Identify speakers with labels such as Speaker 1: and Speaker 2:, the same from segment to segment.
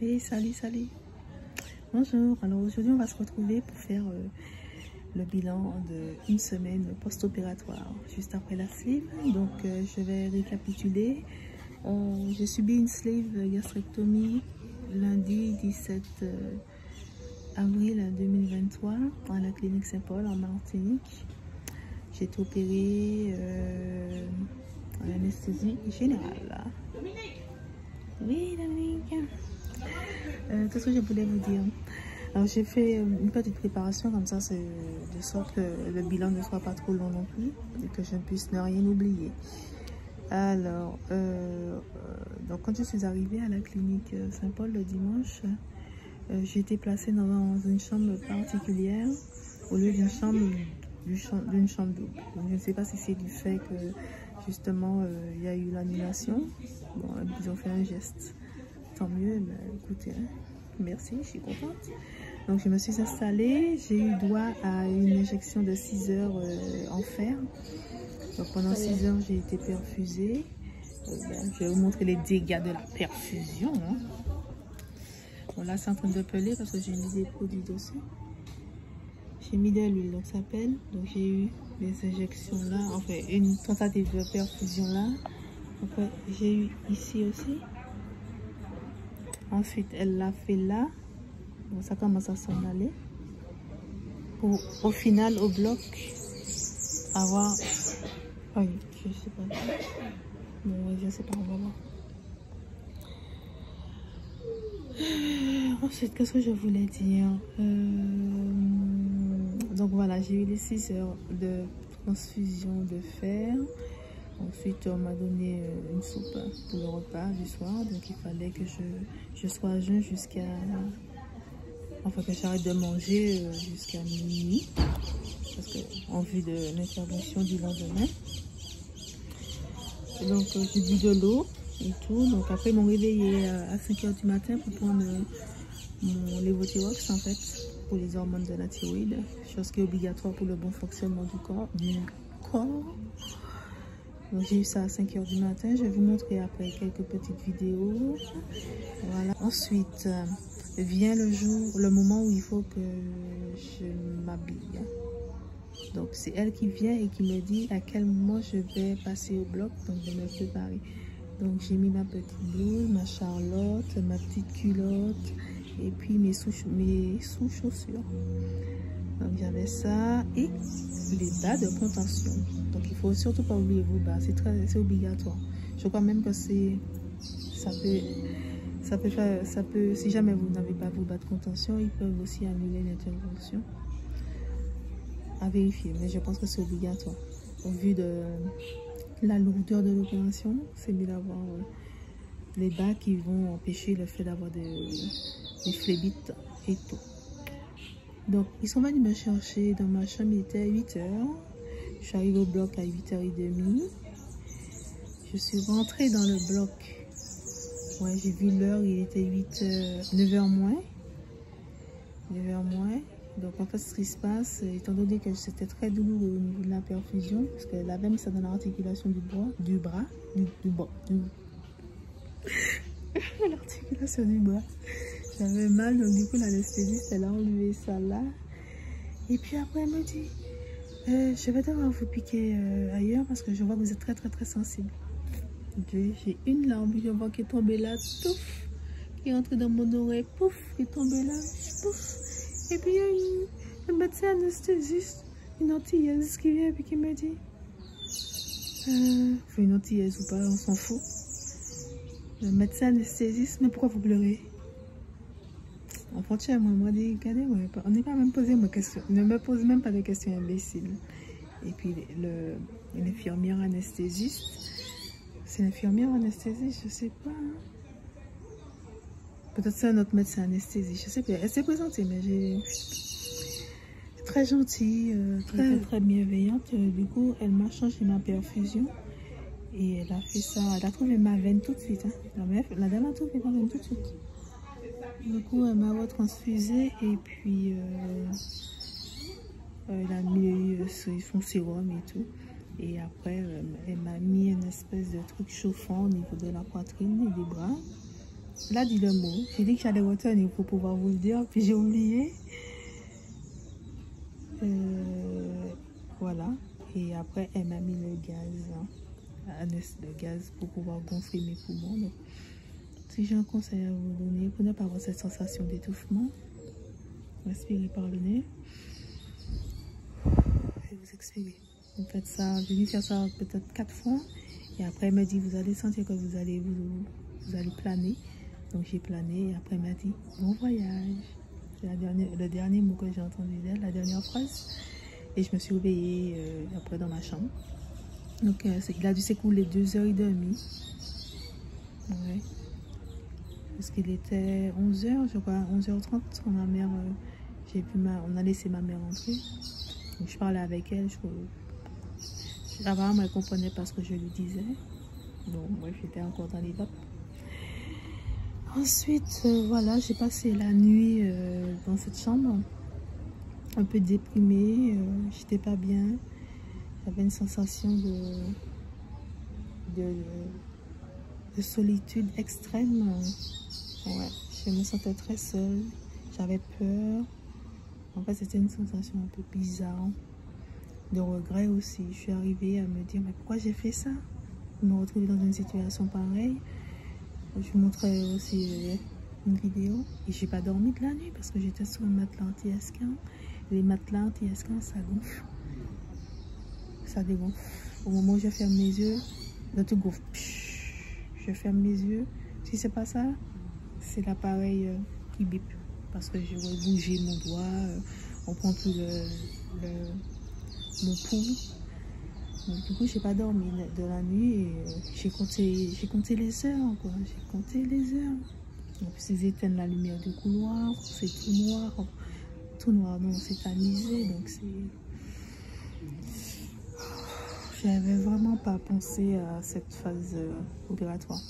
Speaker 1: Et salut. Bonjour. Alors aujourd'hui, on va se retrouver pour faire le bilan d'une semaine post-opératoire, juste après la sleeve. Donc, je vais récapituler. J'ai subi une sleeve gastrectomie lundi 17 avril 2023 à la clinique Saint-Paul en Martinique. J'ai été opérée en anesthésie générale. Oui, Dominique. Qu'est-ce que je voulais vous dire? Alors, j'ai fait une petite préparation comme ça, c'est de sorte que le bilan ne soit pas trop long non plus et que je ne puisse ne rien oublier. Alors, donc quand je suis arrivée à la clinique Saint-Paul le dimanche, j'ai été placée dans une chambre particulière au lieu d'une chambre double. Donc, je ne sais pas si c'est du fait que justement il y a eu l'annulation. Bon, ils ont fait un geste. Tant mieux, mais écoutez, hein, merci, je suis contente. Donc je me suis installée, j'ai eu droit à une injection de 6 heures en fer. Donc pendant 6 heures, j'ai été perfusée. Je vais vous montrer les dégâts de la perfusion. Hein. Bon, là c'est en train de peler parce que j'ai mis des produits dessus. J'ai mis de l'huile, donc ça pèle. Donc j'ai eu des injections là, enfin une tentative de perfusion là. Après j'ai eu ici aussi. Ensuite, elle l'a fait là. Bon, ça commence à s'en aller. Pour au final, au bloc, avoir... Oui, je sais pas. Bon, je sais pas, on va voir. Ensuite, qu'est-ce que je voulais dire? Donc voilà, j'ai eu les 6 heures de transfusion de fer. Ensuite, on m'a donné une soupe pour le repas du soir. Donc, il fallait que je sois à jeun jusqu'à... Enfin, que j'arrête de manger jusqu'à minuit. Parce que, en vue de l'intervention du lendemain. Et donc, j'ai bu de l'eau et tout. Donc, après, ils m'ont réveillée à 5 h du matin pour prendre mon Levothyrox, en fait, pour les hormones de la thyroïde. Chose qui est obligatoire pour le bon fonctionnement du corps. Donc j'ai eu ça à 5 h du matin. Je vais vous montrer après quelques petites vidéos. Voilà. Ensuite, vient le moment où il faut que je m'habille. Donc c'est elle qui vient et qui me dit à quel moment je vais passer au bloc. Donc je me prépare. Donc j'ai mis ma petite blouse, ma charlotte, ma petite culotte et puis mes sous-chaussures. Donc j'avais ça et les bas de contention. Donc il faut surtout pas oublier vos bas, c'est obligatoire. Je crois même que ça peut, si jamais vous n'avez pas vos bas de contention, ils peuvent aussi annuler l'intervention. À vérifier, mais je pense que c'est obligatoire. Au vu de la lourdeur de l'opération, c'est mieux d'avoir les bas qui vont empêcher le fait d'avoir des phlébites et tout. Donc, ils sont venus me chercher dans ma chambre, il était 8 h. Je suis arrivée au bloc à 8 h 30. Je suis rentrée dans le bloc. Ouais, j'ai vu l'heure, il était 9 h moins. 9 h moins. Donc, en fait, ce qui se passe, étant donné que c'était très douloureux au niveau de la perfusion, parce qu'elle avait mis ça dans l'articulation du bras. L'articulation du bras. J'avais mal, donc du coup l'anesthésiste elle a enlevé ça là. Et puis après elle me dit je vais devoir vous piquer ailleurs parce que je vois que vous êtes très sensible. J'ai une larme, je vois qui est tombée là, pouf, qui est entrée dans mon oreille, pouf, qui est tombée là, pouf. Et puis il y a un médecin anesthésiste, une antillaise qui vient et puis qui me dit une antillaise ou pas, on s'en fout. Le médecin anesthésiste, mais pourquoi vous pleurez? Enfin, tiens, moi, dit, regardez-moi, on n'est pas même posé ma question. Ne me pose même pas de questions imbéciles. Et puis, l'infirmière anesthésiste, c'est l'infirmière anesthésiste, je sais pas. Hein. Peut-être c'est un autre médecin anesthésiste, je sais pas. Elle s'est présentée, mais très gentille, très bienveillante. Du coup, elle m'a changé ma perfusion. Et elle a fait ça, elle a trouvé ma veine tout de suite. Hein. La dame a trouvé ma veine tout de suite. Du coup, elle m'a retransfusée et puis elle a mis son sérum et tout. Et après, elle m'a mis une espèce de truc chauffant au niveau de la poitrine et des bras. là, dit le mot. J'ai dit que j'allais retenir pour pouvoir vous le dire, puis j'ai oublié. Voilà. Et après, elle m'a mis le gaz, hein, le gaz pour pouvoir gonfler mes poumons. Donc, si j'ai un conseil à vous donner, pour ne pas avoir cette sensation d'étouffement, respirez par le nez et vous expirez. Vous faites ça, je vais faire ça peut-être 4 fois. Et après, elle m'a dit, vous allez sentir que vous allez planer. Donc, j'ai plané. Et après, elle m'a dit, bon voyage. C'est le dernier mot que j'ai entendu d'elle, la dernière phrase. Et je me suis réveillée après dans ma chambre. Donc, il a dû s'écouler 2h30. Ouais. Parce qu'il était 11h, je crois, 11h30. Quand ma mère, on a laissé ma mère entrer. Donc, je parlais avec elle. Apparemment, elle ne comprenait pas ce que je lui disais. Donc, bref, j'étais encore dans les vapes. Ensuite, voilà, j'ai passé la nuit dans cette chambre. Un peu déprimée. J'étais pas bien. J'avais une sensation de solitude extrême. Ouais, je me sentais très seule. J'avais peur. En fait, c'était une sensation un peu bizarre. De regret aussi. Je suis arrivée à me dire, mais pourquoi j'ai fait ça? Me retrouver dans une situation pareille. Je vous montrerai aussi une vidéo. Et j'ai pas dormi de la nuit parce que j'étais sur un matelas anti-esquin. Les matelas anti-esquin, ça gonfle. Ça dégonfle. Au moment où je ferme mes yeux, là tout gonfle. Je ferme mes yeux. Si c'est pas ça, c'est l'appareil qui bip. Parce que je vais bouger mon doigt. On prend plus mon pouls. Donc, du coup, j'ai pas dormi de la nuit et j'ai compté les heures, quoi. J'ai compté les heures. En plus, ils éteignent la lumière du couloir, c'est tout noir. Tout noir, non, c'est tamisé, donc c'est... J'avais vraiment pas pensé à cette phase opératoire.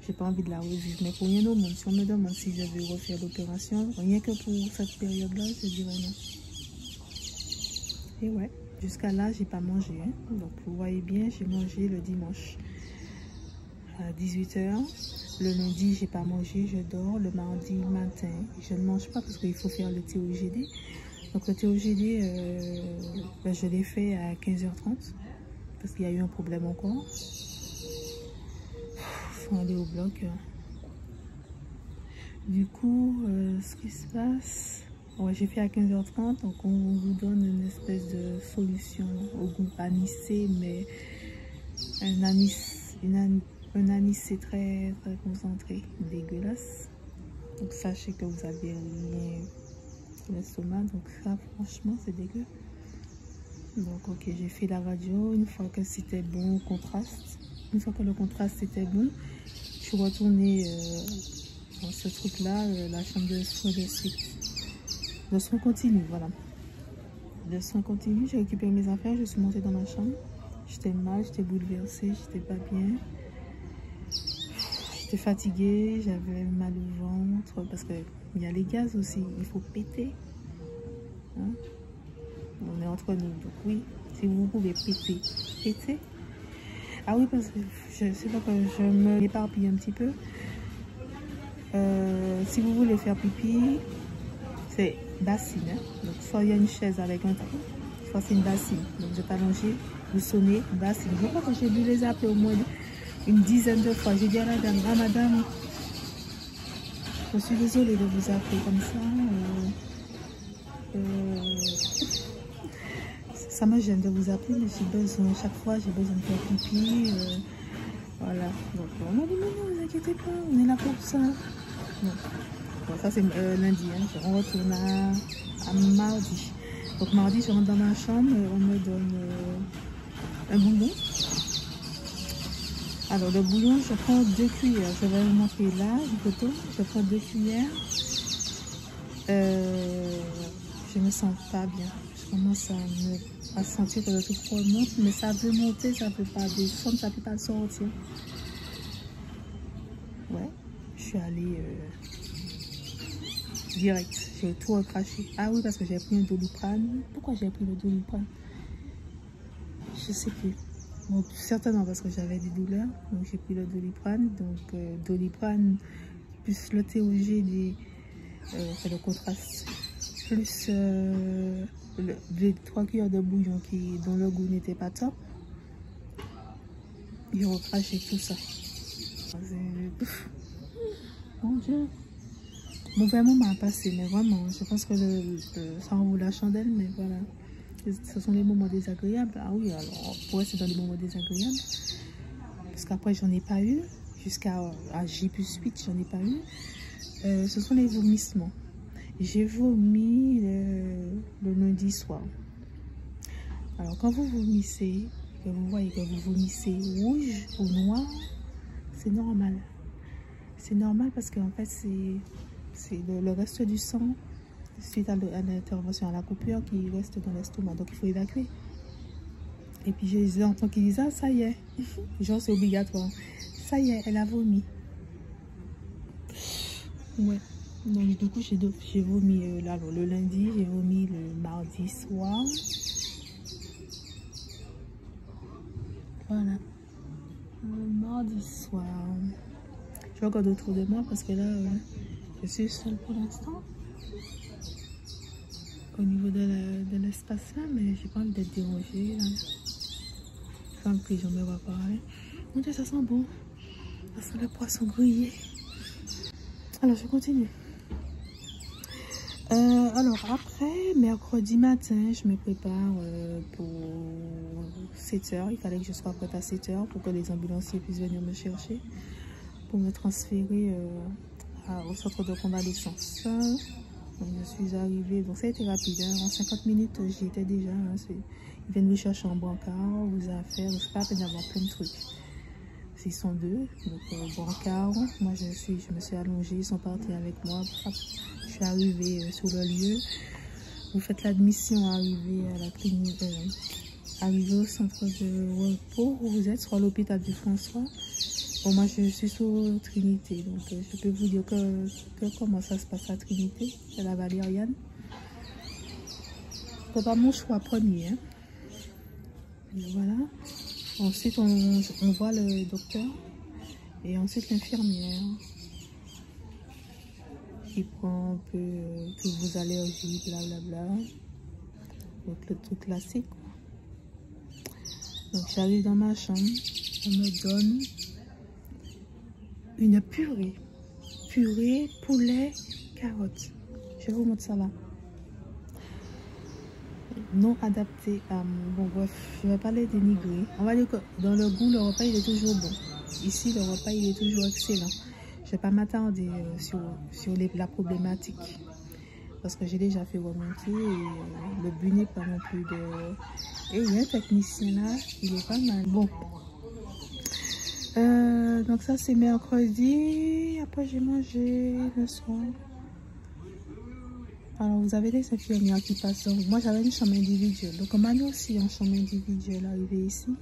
Speaker 1: J'ai pas envie de la revivre, mais pour rien au monde, si on me demande si je vais refaire l'opération, rien que pour cette période-là, je dirais non. Et ouais. Jusqu'à là, j'ai pas mangé. Hein. Donc, vous voyez bien, j'ai mangé le dimanche à 18 h. Le lundi, j'ai pas mangé, je dors. Le mardi matin, je ne mange pas parce qu'il faut faire le TOGD. Donc, le TOGD, je l'ai fait à 15h30 parce qu'il y a eu un problème encore. Il faut aller au bloc. Du coup, ce qui se passe... Ouais, j'ai fait à 15h30, donc on vous donne une espèce de solution au goût anisé, mais un anisé très, très concentré, dégueulasse. Donc sachez que vous avez rien pour l'estomac, donc ça franchement c'est dégueu. Donc ok, j'ai fait la radio, une fois que c'était bon, contraste. Une fois que le contraste était bon, je suis retournée dans ce truc-là, la chambre de soins de suite. De soins continu, voilà. De soins continu, j'ai récupéré mes affaires, je suis montée dans ma chambre. J'étais mal, j'étais bouleversée, j'étais pas bien. J'étais fatiguée, j'avais mal au ventre parce qu'il y a les gaz aussi, il faut péter. Hein? On est entre nous, donc oui, si vous pouvez péter, pétez. Ah oui, parce que je sais pas que je me éparpille un petit peu. Si vous voulez faire pipi, c'est bassine, hein? Donc soit il y a une chaise avec un trou, soit c'est une bassine. Donc vous êtes allongé, vous sonnez, bassine. Je crois que j'ai dû les appeler au moins une dizaine de fois. J'ai dit à la dame, ah madame, je suis désolée de vous appeler comme ça. Ça me gêne de vous appeler, mais j'ai besoin, chaque fois j'ai besoin de faire pipi. Voilà. Donc on m'a dit, mais non, ne vous inquiétez pas, on est là pour ça. Donc, bon, ça c'est lundi, hein. On retourne à mardi. Donc mardi, je rentre dans ma chambre, on me donne un bouillon. Alors le bouillon, je prends 2 cuillères. Je vais vous montrer là une photo. Je prends 2 cuillères. Je me sens pas bien. Je commence à sentir que le truc remonte, mais ça veut monter, ça peut pas descendre, ça peut pas sortir. Ouais, je suis allée direct. J'ai tout recraché. Ah oui, parce que j'ai pris un Doliprane. Pourquoi j'ai pris le Doliprane? Je sais plus. Bon, certainement parce que j'avais des douleurs, donc j'ai pris le Doliprane. Donc Doliprane plus le TOG fait le contraste, plus les 3 cuillères de bouillon dont le goût n'était pas top. J'ai recraché tout ça. Mon Dieu. Mauvais moment à passer, mais vraiment, je pense que ça en vaut la chandelle, mais voilà. Ce sont les moments désagréables. Ah oui, alors, pour rester dans les moments désagréables, parce qu'après, j'en ai pas eu. Jusqu'à J+8, j'en ai pas eu. Ce sont les vomissements. J'ai vomi le lundi soir. Alors, quand vous vomissez, que vous voyez que vous vomissez rouge ou noir, c'est normal. C'est normal parce qu'en fait, c'est le reste du sang suite à l'intervention, à la coupure qui reste dans l'estomac. Donc, il faut évacuer. Et puis, je les entends qui disent, ah, ça y est. Genre, c'est obligatoire. Ça y est, elle a vomi. Ouais. Donc, du coup, j'ai vomi le lundi, j'ai vomi le mardi soir. Voilà. Le mardi soir. Je regarde autour de moi parce que là, je suis seule pour l'instant. Au niveau de l'espace là, mais j'ai pas envie d'être dérangée. Là. Enfin, que les gens me voient parler. Mon Dieu, ça sent bon. Ça sent le poisson grillé. Alors, je continue. Alors, après, mercredi matin, je me prépare pour 7 h. Il fallait que je sois prête à 7 h pour que les ambulanciers puissent venir me chercher pour me transférer au centre de convalescence. Donc, je suis arrivée, donc ça a été rapide, hein. En 50 minutes, j'y étais déjà. Hein. Ils viennent vous chercher en brancard, vous affaires, c'est pas la peine d'avoir plein de trucs. Ils sont deux, donc brancard. Moi, je me suis allongée, ils sont partis avec moi. Je suis arrivée sur le lieu. Vous faites l'admission, arrivée à la clinique, arrivée au centre de repos où vous êtes, sur l'hôpital du François. Bon, moi, je suis sur Trinité, donc je peux vous dire comment ça se passe à Trinité, c'est la Valériane. C'est pas mon choix premier, hein. Et voilà. Ensuite, on voit le docteur et ensuite l'infirmière qui prend un peu toutes vos allergies, blablabla. Donc, le truc classique. Donc, j'arrive dans ma chambre, on me donne une purée. Purée, poulet, carottes. Je vous montre ça là. Non adapté à mon... Bon, bref, je ne vais pas les dénigrer. On va dire que dans le goût, le repas, il est toujours bon. Ici, le repas, il est toujours excellent. Je ne vais pas m'attarder sur la problématique. Parce que j'ai déjà fait remonter et le but n'est pas non plus de... Et il y a un technicien là, il est pas mal. Bon. Donc ça, c'est mercredi. Après, j'ai mangé le soir. Alors, vous avez des infirmières qui passent. Moi, j'avais une chambre individuelle. Donc, on m'a mis aussi en chambre individuelle arrivée ici.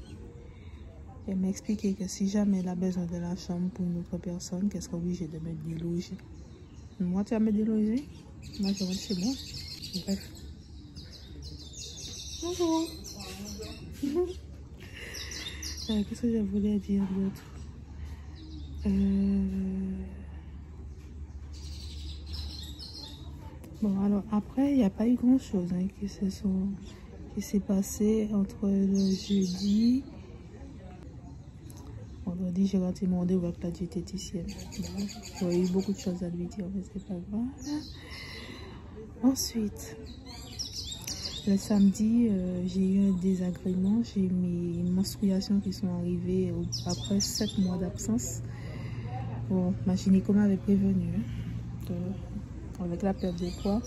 Speaker 1: Elle m'a expliqué que si jamais elle a besoin de la chambre pour une autre personne, qu'elle sera obligée de me déloger. Moi, tu vas me déloger? Moi, je rentre chez moi. Bref. Bonjour. Qu'est-ce que je voulais dire d'autre? Bon, alors après, il n'y a pas eu grand chose hein, qui s'est passé entre le jeudi. Vendredi, j'ai raté mon rendez-vous avec la diététicienne. Bon, j'aurais eu beaucoup de choses à lui dire, mais c'est pas grave. Ensuite, le samedi, j'ai eu un désagrément. J'ai mes menstruations qui sont arrivées après 7 mois d'absence. Bon, ma gynéco m'avait prévenu. Hein, avec la perte de poids,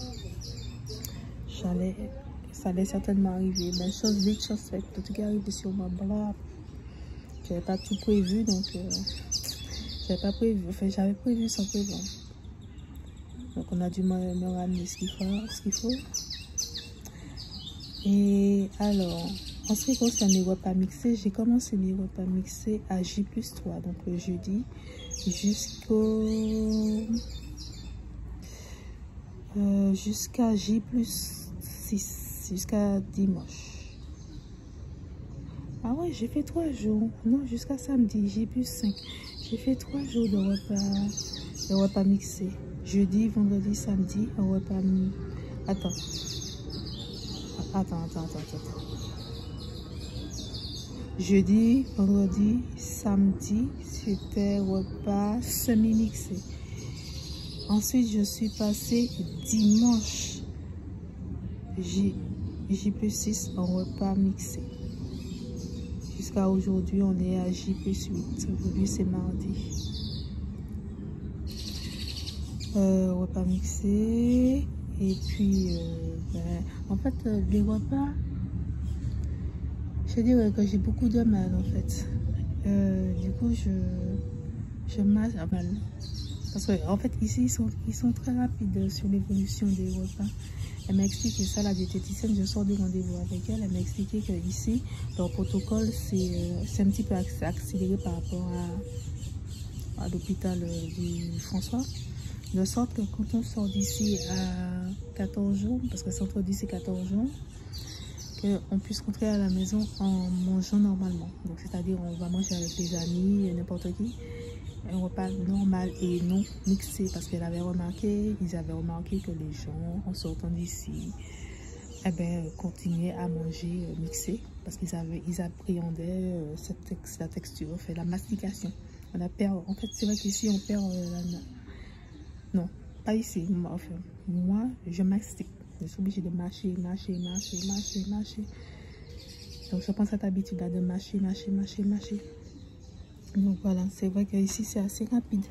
Speaker 1: ça allait certainement arriver. Mais chose vite, chose faite. Tout ce qui est arrivé sur ma bras, j'avais pas tout prévu, donc j'avais pas prévu. Enfin, j'avais prévu sans prévoir. Donc, on a dû me ramener ce qu'il faut. Et alors, en ce qui concerne les repas mixés, j'ai commencé mes repas mixés à J+3, donc le jeudi, jusqu'à J+6, jusqu'à dimanche. Ah ouais, j'ai fait 3 jours. Non, jusqu'à samedi, j'ai plus 5. J'ai fait 3 jours de repas mixés. Jeudi, vendredi, samedi, un repas... Attends. Attends. Jeudi, vendredi, samedi, c'était repas semi-mixé. Ensuite, je suis passée dimanche. J+6 en repas mixé. Jusqu'à aujourd'hui, on est à J+8. Aujourd'hui, c'est mardi. Repas mixé. Et puis, en fait, les repas, je dirais que j'ai beaucoup de mal, en fait. Du coup, je mange à mal. Parce qu'en fait, ici, ils sont très rapides sur l'évolution des repas. Elle m'a expliqué ça, la diététicienne, je sors de rendez-vous avec elle. Elle m'a expliqué que ici, leur protocole, c'est un petit peu accéléré par rapport à l'hôpital du François. De sorte que quand on sort d'ici à 14 jours, parce que c'est entre 10 et 14 jours, qu'on puisse rentrer à la maison en mangeant normalement. Donc, c'est-à-dire, on va manger avec les amis, n'importe qui. Un repas normal et non mixé, parce qu'ils avaient remarqué que les gens, en sortant d'ici, continuaient à manger mixé, parce qu'ils appréhendaient la texture, la mastication. En fait, c'est vrai qu'ici, on perd non, pas ici. Moi, je mastique. Je suis obligée de mâcher. Donc, je prends cette habitude de mâcher. Donc, voilà, c'est vrai qu'ici, c'est assez rapide.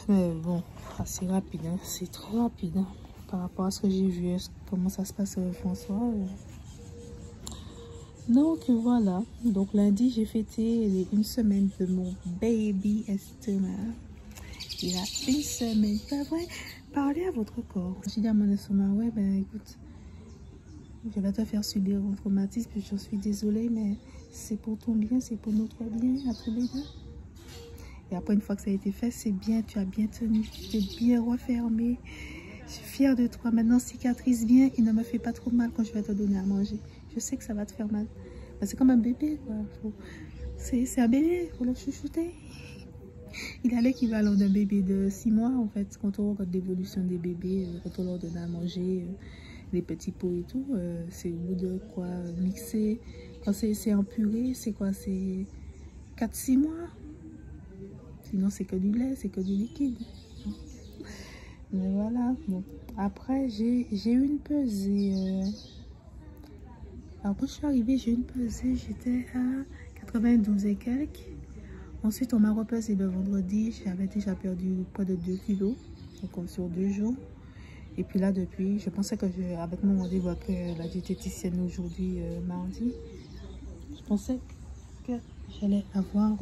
Speaker 1: Mais bon, assez rapide, hein. C'est très rapide, hein, par rapport à ce que j'ai vu, comment ça se passe François. Donc, voilà. Donc, lundi, j'ai fêté une semaine de mon baby estomac. Il a une semaine, pas vrai? Parlez à votre corps. J'ai dit à mon estomac, ouais, écoute, je vais te faire subir un traumatisme, je suis désolée, mais c'est pour ton bien, c'est pour notre bien, à tous les deux. Et après, une fois que ça a été fait, c'est bien, tu as bien tenu, tu t'es bien refermé. Je suis fière de toi. Maintenant, cicatrise bien et ne me fais pas trop mal quand je vais te donner à manger. Je sais que ça va te faire mal. C'est comme un bébé, quoi. C'est un bébé, il faut le chouchouter. Il a l'équivalent d'un bébé de 6 mois, en fait. Quand on regarde l'évolution des bébés, quand on leur donne à manger, les petits pots et tout, c'est au bout de quoi mixer. Quand c'est en purée, c'est quoi? C'est 4-6 mois. Sinon, c'est que du lait, c'est que du liquide. Mais voilà. Bon. Après, j'ai eu une pesée. Alors, quand je suis arrivée, j'ai eu une pesée. J'étais à 92 et quelques. Ensuite, on m'a repesé le vendredi. J'avais déjà perdu près de 2 kilos. Donc, sur 2 jours. Et puis là, depuis, je pensais que avec mon rendez-vous avec la diététicienne aujourd'hui, mardi, je pensais que j'allais avoir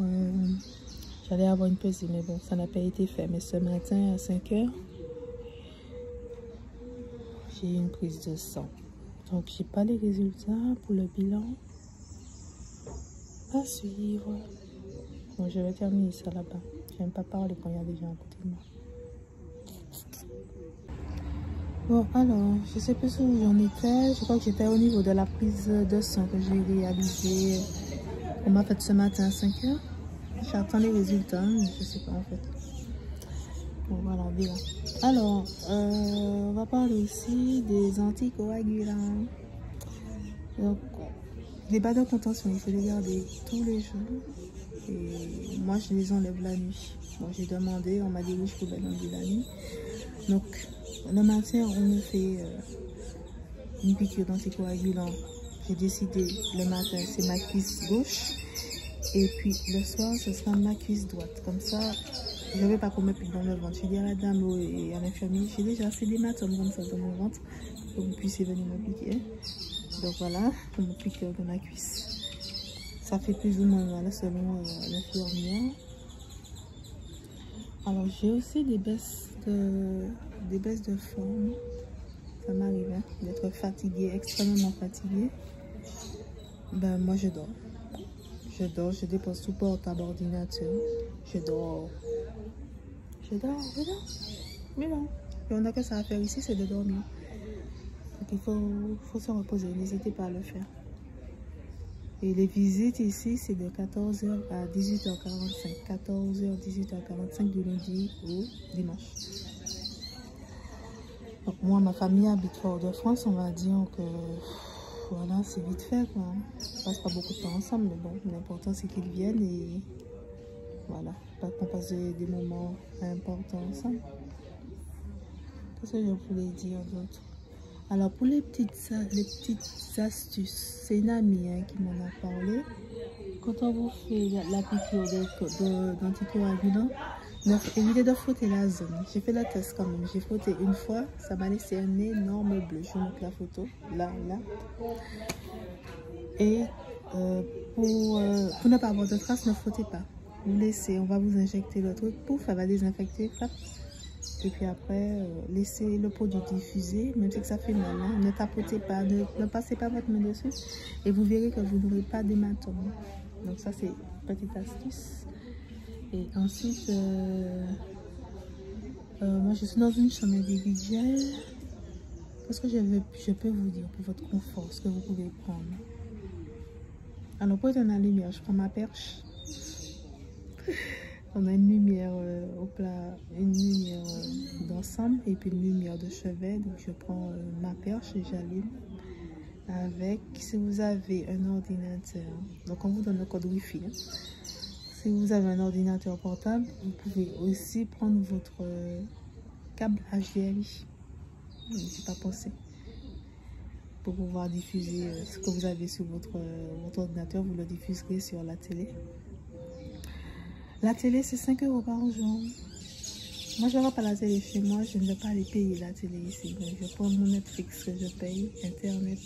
Speaker 1: une pesée. Mais bon, ça n'a pas été fait. Mais ce matin, à 5 h, j'ai eu une prise de sang. Donc, j'ai pas les résultats pour le bilan à suivre. Donc, je vais terminer ça là-bas. J'aime pas parler quand il y a des gens à côté de moi. Bon, alors, je sais plus où j'en étais. Je crois que j'étais au niveau de la prise de sang que j'ai réalisée. On m'a fait ce matin à 5 h. J'attends les résultats, mais je sais pas en fait. Bon, voilà, bien. Alors, on va parler ici des anticoagulants. Donc, les bas de contention, il faut les garder tous les jours. Et moi, je les enlève la nuit. Bon, j'ai demandé, on m'a dit oui, je pouvais l'enlever la nuit. Donc, le matin, on me fait une piqûre d'anticoagulant. J'ai décidé, le matin, c'est ma cuisse gauche. Et puis, le soir, ce sera ma cuisse droite. Comme ça, je ne vais pas qu'on me pique dans le ventre. Je dis à la dame et à l'infirmier, j'ai déjà assez d'hématomes comme ça dans mon ventre. Pour que vous puissiez venir me piquer. Donc voilà, on me pique dans la cuisse. Ça fait plus ou moins mal selon l'infirmière. Alors, j'ai aussi des baisses de forme. Ça m'arrive hein, d'être fatiguée, extrêmement fatiguée. Ben, moi, je dors. Je dépose tout portable, ordinateur. Je dors. Mais non. Et on n'a que ça à faire ici, c'est de dormir. Donc, il faut se reposer. N'hésitez pas à le faire. Et les visites ici, c'est de 14h à 18h45. 14h, 18h45 du lundi au dimanche. Donc moi, ma famille habite Fort-de-France, on va dire que voilà, c'est vite fait quoi. On passe pas beaucoup de temps ensemble, mais bon, l'important c'est qu'ils viennent et voilà, pas qu'on passe des moments importants ensemble. Qu'est-ce que je voulais dire d'autre? Alors pour les petites astuces, c'est une amie hein, qui m'en a parlé. Quand on vous fait la piqûre d'anticoagulant, évitez de frotter la zone. J'ai fait le test quand même. J'ai frotté une fois, ça m'a laissé un énorme bleu. Je vous montre la photo, là. Et pour ne pas avoir de traces, ne frottez pas. Vous laissez, on va vous injecter le truc, pouf, ça va désinfecter, hop. Et puis après, laissez le produit diffuser, même si ça fait mal. Hein. Ne tapotez pas, ne passez pas votre main dessus. Et vous verrez que vous n'aurez pas d'hématome. Donc ça, c'est une petite astuce. Et ensuite, moi, je suis dans une chambre individuelle. Qu'est-ce que je peux vous dire pour votre confort, ce que vous pouvez prendre? Alors, pour être dans la lumière, je prends ma perche. On a une lumière au plat, une lumière d'ensemble et puis une lumière de chevet. Donc je prends ma perche et j'allume avec, si vous avez un ordinateur, donc on vous donne le code Wi-Fi. Hein. Si vous avez un ordinateur portable, vous pouvez aussi prendre votre câble HDMI. Je n'ai pas pensé. Pour pouvoir diffuser ce que vous avez sur votre ordinateur, vous le diffuserez sur la télé. La télé, c'est 5 € par jour. Moi, je n'aurai pas la télé chez moi. Je ne vais pas aller payer la télé ici. Donc, je prends mon Netflix que je paye, Internet,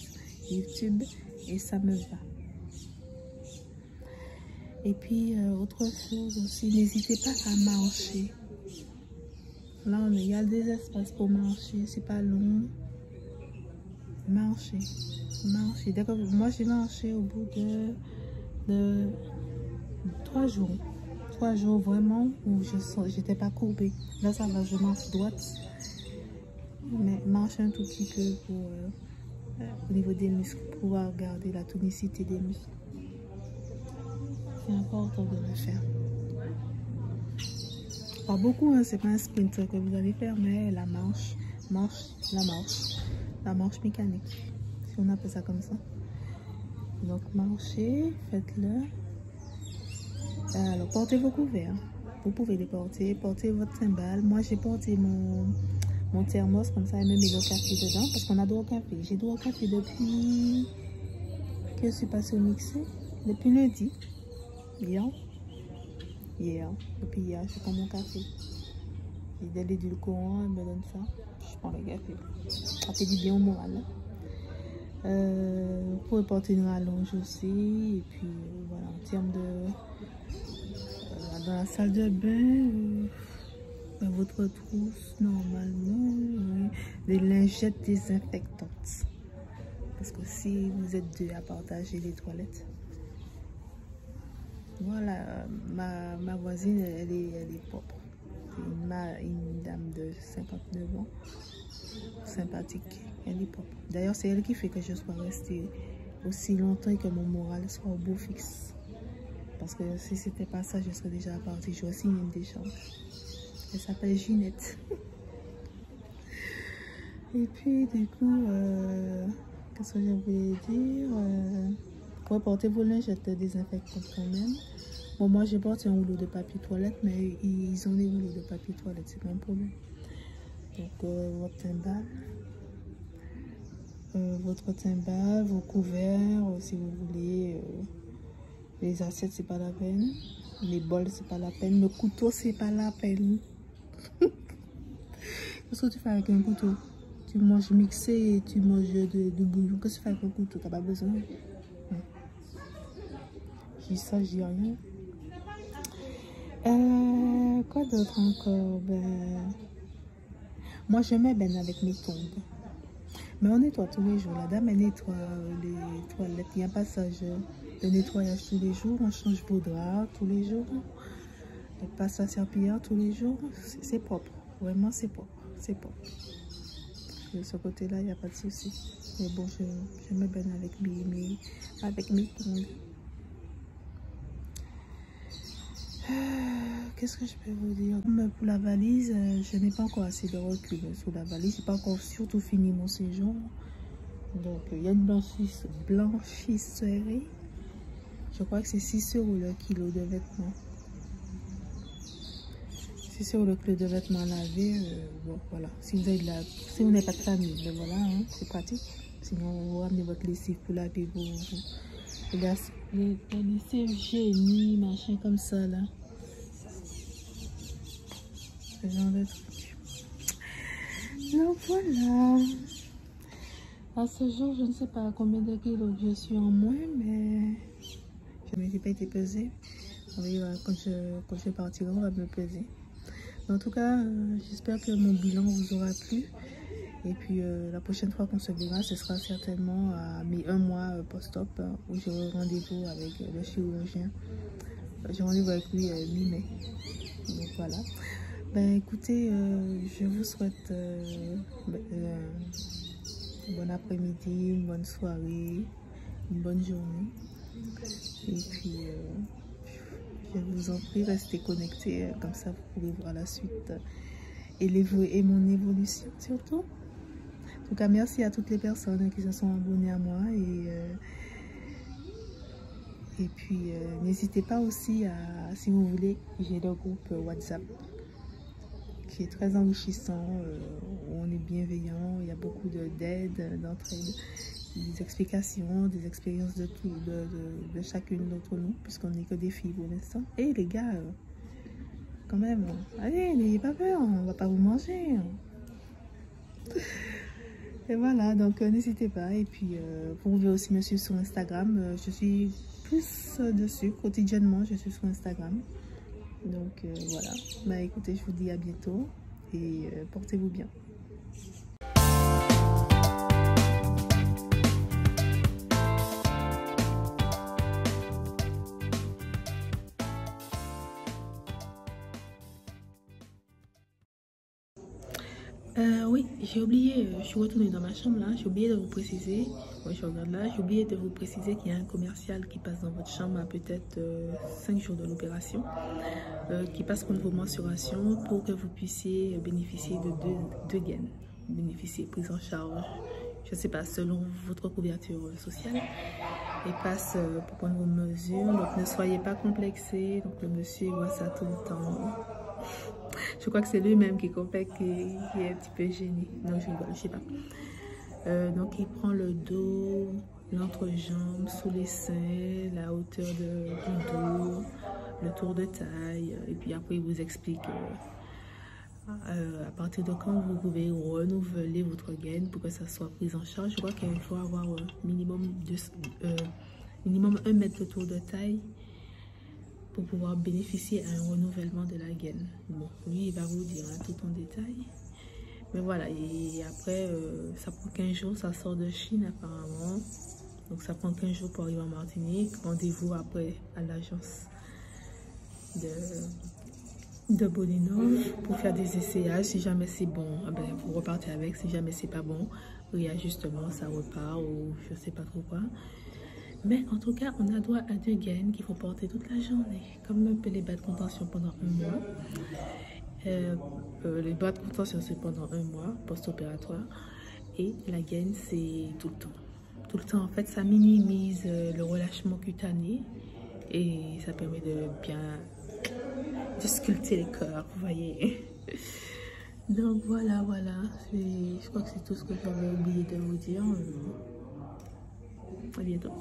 Speaker 1: YouTube, et ça me va. Et puis, autre chose aussi, n'hésitez pas à marcher. Là, il y a des espaces pour marcher. C'est pas long. Marcher. D'accord. Moi, j'ai marché au bout de 3 jours. 3 jours vraiment où j'étais pas courbée. Là ça va, je marche droite, mais marche un tout petit peu pour au niveau des muscles, pour pouvoir garder la tonicité des muscles. C'est important de le faire. Pas beaucoup, hein, c'est pas un sprint que vous allez faire, mais la marche mécanique, si on appelle ça comme ça. Donc marchez, faites-le. Alors, portez vos couverts. Vous pouvez les porter. Portez votre cymbale. Moi, j'ai porté mon thermos comme ça et même le café dedans parce qu'on a droit au café. J'ai droit au café depuis que je suis passée au mixé. Depuis lundi. Hier. Depuis hier, je prends mon café. J'ai de l'édulcorant, elle me donne ça. Je prends le café. Ça fait du bien au moral. Vous pouvez porter une rallonge aussi. Et puis, voilà, en termes de... dans la salle de bain, votre trousse, normalement, des lingettes désinfectantes. Parce que si vous êtes deux à partager les toilettes. Voilà, ma voisine, elle est propre. C'est une dame de 59 ans, sympathique, elle est propre. D'ailleurs, c'est elle qui fait que je sois restée aussi longtemps et que mon moral soit au beau fixe. Parce que si c'était pas ça, je serais déjà partie. Je vais signer une décharge. Elle s'appelle Ginette. Et puis, du coup, qu'est-ce que je voulais dire? Portez vos lingettes désinfectantes quand même. Bon, moi, j'ai porté un rouleau de papier toilette, mais ils ont des rouleaux de papier toilette, c'est pas un problème. Donc, votre timbale, vos couverts, si vous voulez. Les assiettes, c'est pas la peine. Les bols, c'est pas la peine. Le couteau, c'est pas la peine. Qu'est-ce que tu fais avec un couteau? Tu manges mixé et tu manges de bouillon. Qu'est-ce que tu fais avec un couteau? T'as pas besoin. J'ai ça, j'ai rien. Quoi d'autre encore? Moi, je m'ébène avec mes tombes. Mais on nettoie tous les jours. La dame, elle nettoie les toilettes. Il y a un passage de nettoyage tous les jours. On change vos draps tous les jours. Elle passe la serpillière tous les jours. C'est propre. Vraiment, c'est propre. C'est propre. de ce côté-là, il n'y a pas de souci. Mais bon, je me baigne avec mes tongs. Qu'est-ce que je peux vous dire? Pour la valise, je n'ai pas encore assez de recul sur la valise. Je n'ai pas encore surtout fini mon séjour. Donc, il y a une blanchisserie. Je crois que c'est 6 € le kilo de vêtements. 6 € le kilo de vêtements lavés. Bon, voilà. Si vous n'avez pas de famille, ben voilà, hein, c'est pratique. Sinon, vous ramenez votre lessive pour laver les lessives génie, machin comme ça, là. Ce genre de truc. Donc, voilà. À ce jour, je ne sais pas combien de kilos je suis en moins, mais je n'ai pas été pesée. Quand je partirai, on va me peser. En tout cas, j'espère que mon bilan vous aura plu. Et puis la prochaine fois qu'on se verra, ce sera certainement à mes 1 mois post-op où j'aurai rendez-vous avec le chirurgien. J'ai rendez-vous avec lui mi-mai. Donc voilà. Ben écoutez, je vous souhaite bon après-midi, une bonne soirée, une bonne journée. Et puis, je vous en prie, restez connectés, comme ça vous pourrez voir la suite et mon évolution surtout. En tout cas, merci à toutes les personnes qui se sont abonnées à moi. Et puis, n'hésitez pas aussi si vous voulez, j'ai le groupe WhatsApp qui est très enrichissant, où on est bienveillant, il y a beaucoup d'aide, d'entraide, des explications, des expériences de chacune d'entre nous, puisqu'on n'est que des filles pour l'instant. Et les gars, quand même, allez, n'ayez pas peur, on va pas vous manger. Et voilà, donc n'hésitez pas. Et puis, vous pouvez aussi me suivre sur Instagram. Je suis plus dessus, quotidiennement, je suis sur Instagram. Donc voilà, bah écoutez, je vous dis à bientôt et portez-vous bien. Oui, j'ai oublié, je suis retournée dans ma chambre là, j'ai oublié de vous préciser, moi je regarde là, j'ai oublié de vous préciser qu'il y a un commercial qui passe dans votre chambre à peut-être 5 jours de l'opération, qui passe pour une mensuration pour que vous puissiez bénéficier de deux gaines, prise en charge, je ne sais pas, selon votre couverture sociale, et passe pour prendre vos mesures, donc ne soyez pas complexés, donc le monsieur voit ça tout le temps. Je crois que c'est lui-même qui est un petit peu gêné. Non, je rigole, je sais pas. Donc, il prend le dos, l'entrejambe, sous les seins, la hauteur du dos, le tour de taille. Et puis après, il vous explique à partir de quand vous pouvez renouveler votre gaine pour que ça soit pris en charge. Je crois qu'il faut avoir minimum 1 mètre de tour de taille pour pouvoir bénéficier à un renouvellement de la gaine. Bon, lui, il va vous dire tout en détail. Mais voilà, et après, ça prend 15 jours, ça sort de Chine apparemment. Donc ça prend 15 jours pour arriver en Martinique. Rendez-vous après à l'agence de Bolinov pour faire des essayages. Si jamais c'est bon, ben, vous repartez avec. Si jamais c'est pas bon, réajustement, ça repart ou je sais pas trop quoi. Mais en tout cas, on a droit à 2 gaines qu'il faut porter toute la journée. Comme un peu les bas de contention pendant 1 mois. Les bas de contention, c'est pendant 1 mois, post-opératoire. Et la gaine, c'est tout le temps. Tout le temps, en fait, ça minimise le relâchement cutané. Et ça permet de bien sculpter les corps, vous voyez. Donc voilà. Je crois que c'est tout ce que j'avais oublié de vous dire. À bientôt.